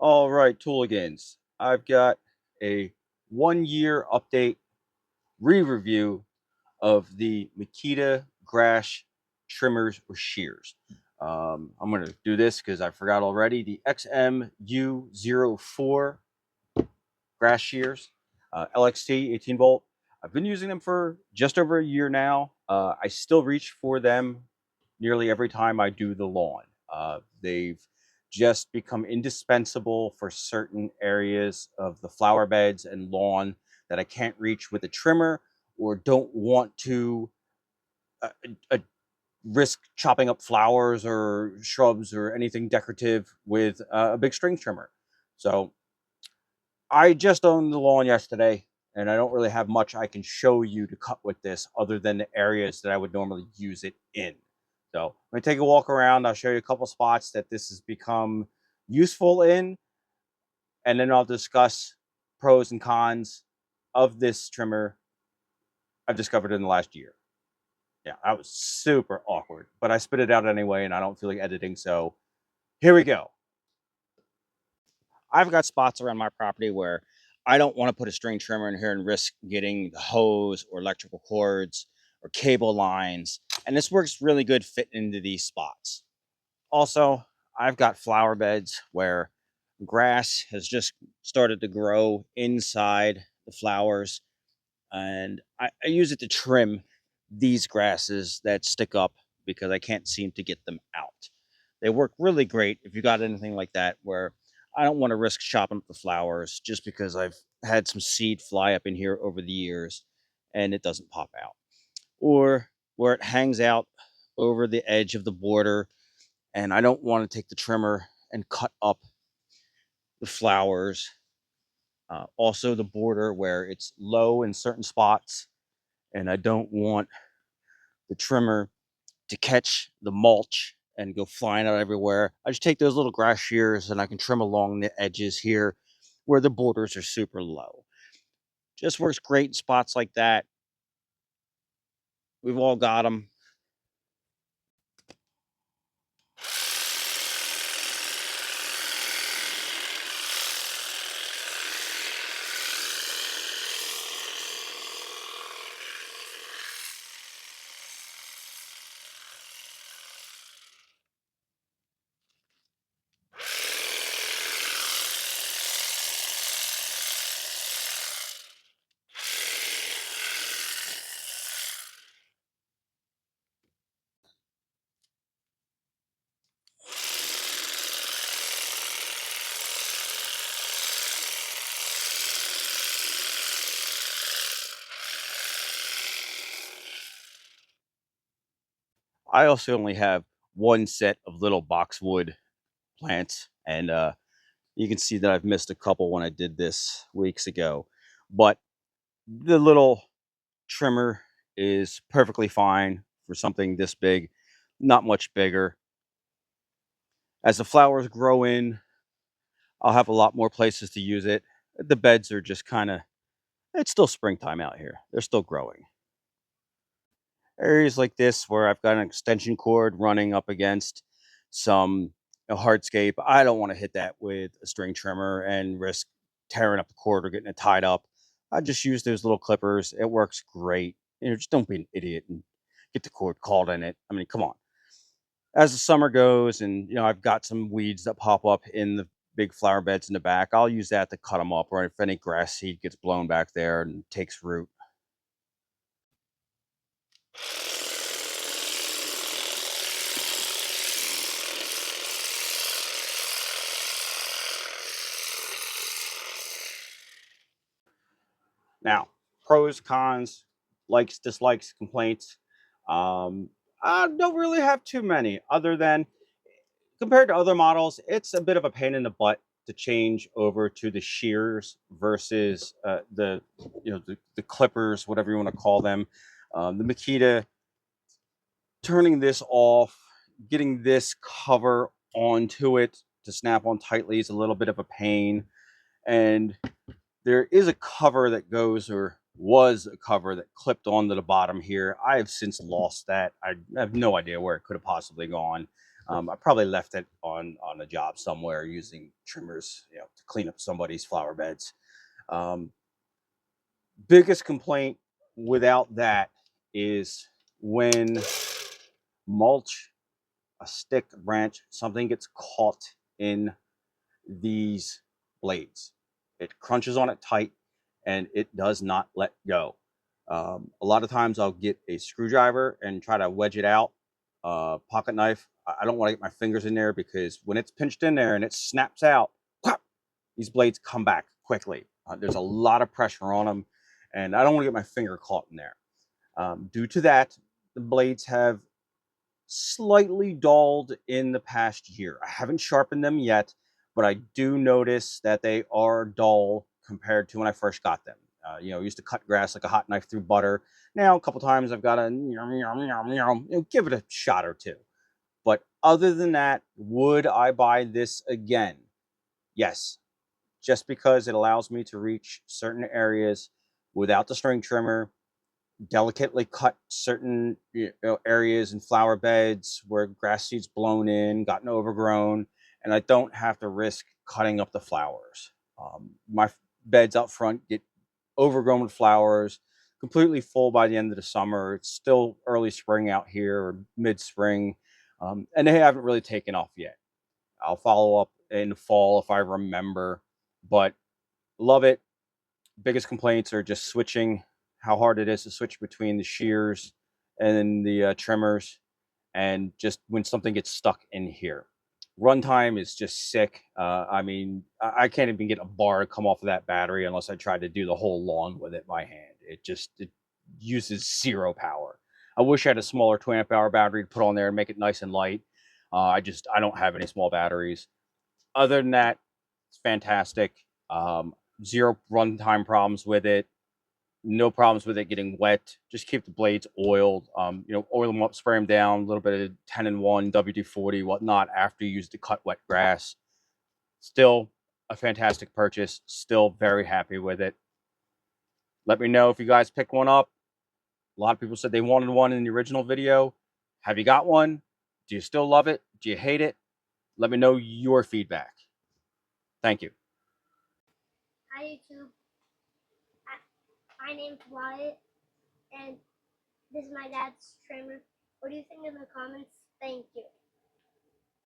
All right, Tooligans. I've got a 1 year update re-review of the Makita grass trimmers or shears. I'm going to do this because I forgot already. The XMU04 grass shears, LXT 18 volt. I've been using them for just over a year now. I still reach for them nearly every time I do the lawn. They've just become indispensable for certain areas of the flower beds and lawn that I can't reach with a trimmer or don't want to uh, uh, risk chopping up flowers or shrubs or anything decorative with a big string trimmer. So I just owned the lawn yesterday, and I don't really have much I can show you to cut with this other than the areas that I would normally use it in. So I'm going to take a walk around. I'll show you a couple spots that this has become useful in, and then I'll discuss pros and cons of this trimmer I've discovered in the last year. Yeah, that was super awkward, but I spit it out anyway, and I don't feel like editing, so here we go. I've got spots around my property where I don't want to put a string trimmer in here and risk getting the hose or electrical cords or cable lines. And this works really good fitting into these spots. Also, I've got flower beds where grass has just started to grow inside the flowers. And I use it to trim these grasses that stick up because I can't seem to get them out. They work really great if you got anything like that where I don't want to risk chopping up the flowers just because I've had some seed fly up in here over the years and it doesn't pop out. Or where it hangs out over the edge of the border and I don't want to take the trimmer and cut up the flowers. Also, the border where it's low in certain spots and I don't want the trimmer to catch the mulch and go flying out everywhere. I just take those little grass shears and I can trim along the edges here where the borders are super low. Just works great in spots like that. We've all got them. I also only have one set of little boxwood plants, and you can see that I've missed a couple when I did this weeks ago. But the little trimmer is perfectly fine for something this big, not much bigger. As the flowers grow in, I'll have a lot more places to use it. The beds are just kind of, it's still springtime out here. They're still growing. Areas like this where I've got an extension cord running up against some hardscape, I don't want to hit that with a string trimmer and risk tearing up the cord or getting it tied up. I just use those little clippers. It works great. Just don't be an idiot and get the cord caught in it. I mean, come on. As the summer goes and I've got some weeds that pop up in the big flower beds in the back, I'll use that to cut them up, or if any grass seed gets blown back there and takes root. Now, pros, cons, likes, dislikes, complaints. um I don't really have too many, other than compared to other models, it's a bit of a pain in the butt to change over to the shears versus the clippers, whatever you want to call them. The Makita, turning this off, getting this cover onto it to snap on tightly is a little bit of a pain. And there is a cover that goes, or was a cover that clipped onto the bottom here. I have since lost that. I have no idea where it could have possibly gone. I probably left it on a job somewhere using trimmers, to clean up somebody's flower beds. Biggest complaint without that is when mulch, a stick, a branch, something gets caught in these blades. It crunches on it tight and it does not let go. A lot of times I'll get a screwdriver and try to wedge it out. Pocket knife, I don't want to get my fingers in there because when it's pinched in there and it snaps out, pop, these blades come back quickly. There's a lot of pressure on them and I don't want to get my finger caught in there. Due to that, the blades have slightly dulled in the past year. I haven't sharpened them yet, but I do notice that they are dull compared to when I first got them. I used to cut grass like a hot knife through butter. Now, a couple times I've got to give it a shot or two. But other than that, would I buy this again? Yes, just because it allows me to reach certain areas without the string trimmer, delicately cut certain areas in flower beds where grass seeds blown in, gotten overgrown, and I don't have to risk cutting up the flowers. My beds out front get overgrown with flowers, completely full by the end of the summer. It's still early spring out here or mid-spring, and they haven't really taken off yet. I'll follow up in the fall if I remember, but love it. Biggest complaints are just switching, how hard it is to switch between the shears and the trimmers, and just when something gets stuck in here. Runtime is just sick. I mean, I can't even get a bar to come off of that battery unless I try to do the whole lawn with it by hand. It uses zero power. I wish I had a smaller 20 amp hour battery to put on there and make it nice and light. I don't have any small batteries. Other than that, it's fantastic. Zero runtime problems with it. No problems with it getting wet. Just keep the blades oiled. Oil them up, spray them down, a little bit of 10-in-1, WD-40, whatnot after you use to cut wet grass. Still a fantastic purchase. Still very happy with it. Let me know if you guys pick one up. A lot of people said they wanted one in the original video. Have you got one? Do you still love it? Do you hate it? Let me know your feedback. Thank you. Hi YouTube, my name's Wyatt, and this is my dad's trimmer. What do you think in the comments? Thank you.